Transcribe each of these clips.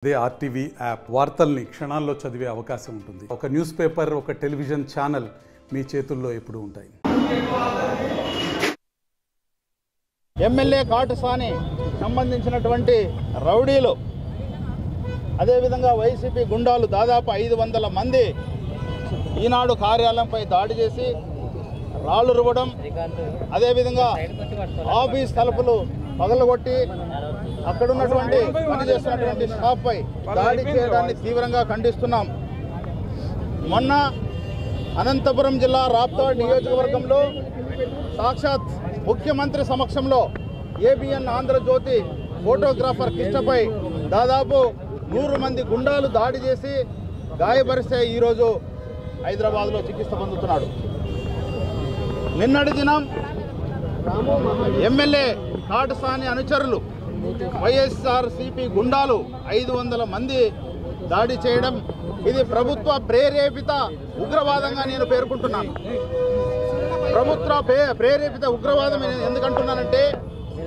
అదే RTV app వార్తల్ని క్షణాల్లో చదివే అవకాశం ఉంటుంది. ఒక న్యూస్ పేపర్, ఒక టెలివిజన్ ఛానల్ మీ చేతుల్లో ఎప్పుడూ ఉంటాయి. ఎమ్మెల్యే కాటసాని సంబంధించినటువంటి రౌడీలు, అదేవిధంగా వైసీపీ గుండాలు దాదాపు 500 మంది ఈనాడు కార్యాలయంపై దాడి చేసి రాళ్లు రువ్వడం, అదేవిధంగా ఆఫీస్ తలుపులు పగలగొట్టి అక్కడ ఉన్నటువంటి పనిచేస్తున్నటువంటి షాప్పై దాడి చేయడాన్ని తీవ్రంగా ఖండిస్తున్నాం. మొన్న అనంతపురం జిల్లా రాప్తాడ్ నియోజకవర్గంలో సాక్షాత్ ముఖ్యమంత్రి సమక్షంలో ఏబిఎన్ ఆంధ్రజ్యోతి ఫోటోగ్రాఫర్ కిష్టపై దాదాపు 100 మంది గుండాలు దాడి చేసి గాయపరిస్తే ఈరోజు హైదరాబాద్లో చికిత్స పొందుతున్నాడు. నిన్నటి దినం ఎమ్మెల్యే కాటసాని అనుచరులు వైఎస్ఆర్సీపీ గుండాలు 500 మంది దాడి చేయడం, ఇది ప్రభుత్వ ప్రేరేపిత ఉగ్రవాదంగా నేను పేర్కొంటున్నాను. ప్రభుత్వ ప్రేరేపిత ఉగ్రవాదం ఎందుకంటున్నానంటే,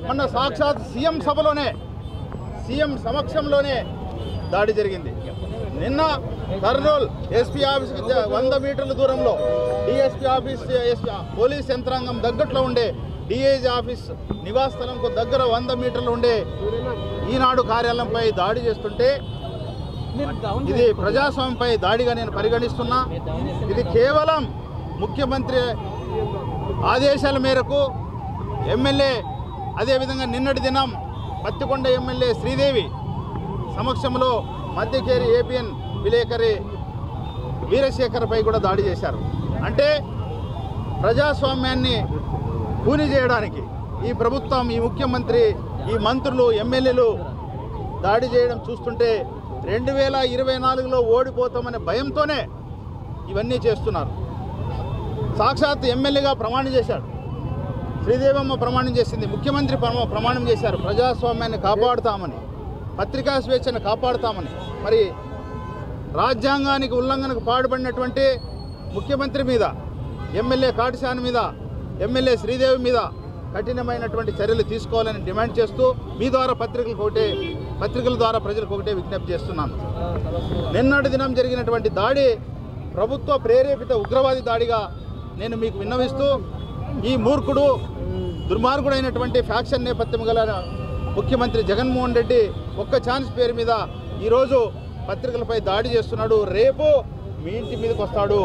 మొన్న సాక్షాత్ సీఎం సభలోనే, సీఎం సమక్షంలోనే దాడి జరిగింది. నిన్న కర్నూలు ఎస్పీ ఆఫీస్కి 100 మీటర్ల దూరంలో డిఎస్పీ ఆఫీస్, పోలీస్ యంత్రాంగం దగ్గరలో ఉండే డిఐజీ ఆఫీస్ నివాస స్థలంకు దగ్గర 100 మీటర్లు ఉండే ఈనాడు కార్యాలయంపై దాడి చేస్తుంటే, ఇది ప్రజాస్వామ్యంపై దాడిగా నేను పరిగణిస్తున్నా. ఇది కేవలం ముఖ్యమంత్రి ఆదేశాల మేరకు ఎమ్మెల్యే, అదేవిధంగా నిన్నటి దినం పత్తికొండ ఎమ్మెల్యే శ్రీదేవి సమక్షంలో మధ్యకేరి ఏబిఎన్ విలేకరి వీరశేఖర్పై కూడా దాడి చేశారు. అంటే ప్రజాస్వామ్యాన్ని కూని చేయడానికి ఈ ప్రభుత్వం, ఈ ముఖ్యమంత్రి, ఈ మంత్రులు, ఎమ్మెల్యేలు దాడి చేయడం చూస్తుంటే 2024లో ఓడిపోతామనే భయంతోనే ఇవన్నీ చేస్తున్నారు. సాక్షాత్ ఎమ్మెల్యేగా ప్రమాణం చేశాడు, శ్రీదేవమ్మ ప్రమాణం చేసింది, ముఖ్యమంత్రి ప్రమాణం చేశారు, ప్రజాస్వామ్యాన్ని కాపాడుతామని, పత్రికా స్వేచ్ఛను కాపాడుతామని. మరి రాజ్యాంగానికి ఉల్లంఘనకు పాటుపడినటువంటి ముఖ్యమంత్రి మీద, ఎమ్మెల్యే కాటసాని మీద, ఎమ్మెల్యే శ్రీదేవి మీద కఠినమైనటువంటి చర్యలు తీసుకోవాలని డిమాండ్ చేస్తూ మీ ద్వారా పత్రికల ద్వారా ప్రజలకు ఒకటే విజ్ఞప్తి చేస్తున్నాను. నిన్నటి దినం జరిగినటువంటి దాడి ప్రభుత్వ ప్రేరేపిత ఉగ్రవాది దాడిగా నేను మీకు విన్నవిస్తూ, ఈ మూర్ఖుడు, దుర్మార్గుడైనటువంటి ఫ్యాక్షన్ నేపథ్యం గల ముఖ్యమంత్రి జగన్మోహన్ రెడ్డి ఒక్క ఛాన్స్ పేరు మీద ఈరోజు పత్రికలపై దాడి చేస్తున్నాడు. రేపు మీ ఇంటి మీదకి వస్తాడు,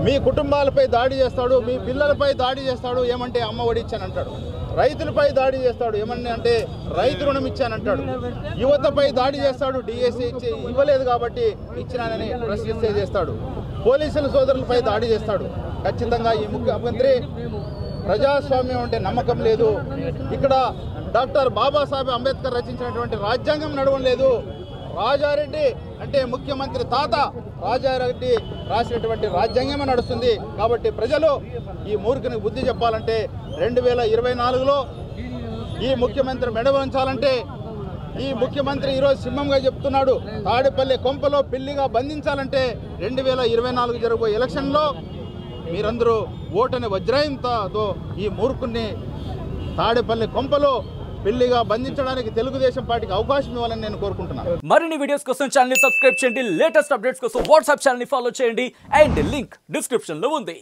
మీ కుటుంబాలపై దాడి చేస్తాడు, మీ పిల్లలపై దాడి చేస్తాడు. ఏమంటే అమ్మ ఒడి ఇచ్చానంటాడు. రైతులపై దాడి చేస్తాడు, ఏమని అంటే రైతు రుణం ఇచ్చానంటాడు. యువతపై దాడి చేస్తాడు, డిఎస్సీ ఇవ్వలేదు కాబట్టి ఇచ్చినానని ప్రశ్నిస్తే చేస్తాడు. పోలీసుల సోదరులపై దాడి చేస్తాడు. ఖచ్చితంగా ఈ ముఖ్యమంత్రి ప్రజాస్వామ్యం అంటే నమ్మకం లేదు. ఇక్కడ డాక్టర్ బాబాసాహెబ్ అంబేద్కర్ రచించినటువంటి రాజ్యాంగం నడవడం లేదు. రాజారెడ్డి అంటే ముఖ్యమంత్రి తాత రాజారెడ్డి రాసినటువంటి రాజ్యాంగమే నడుస్తుంది. కాబట్టి ప్రజలు ఈ మూర్ఖునికి బుద్ధి చెప్పాలంటే 2024లో ఈ ముఖ్యమంత్రి మెడవంచాలంటే, ఈ ముఖ్యమంత్రి ఈరోజు సింహంగా చెప్తున్నాడు, తాడేపల్లి కొంపలో పిల్లిగా బంధించాలంటే 2024 జరగబోయే ఎలక్షన్లో మీరందరూ ఓటని వజ్రాయంతో ఈ మూర్ఖుని తాడేపల్లి కొంపలో పిల్లిగా బంధించడానికి తెలుగుదేశం పార్టీకి అవకాశం ఇవ్వాలని నేను కోరుకుంటున్నాను. మరిన్ని వీడియోస్ కోసం ఛానల్ ని సబ్స్క్రైబ్ చేయండి, లేటెస్ట్ అప్డేట్స్ కోసం వాట్సాప్ ఛానల్ ని ఫాలో చేయండి, అండ్ లింక్ డిస్క్రిప్షన్ లో ఉంది.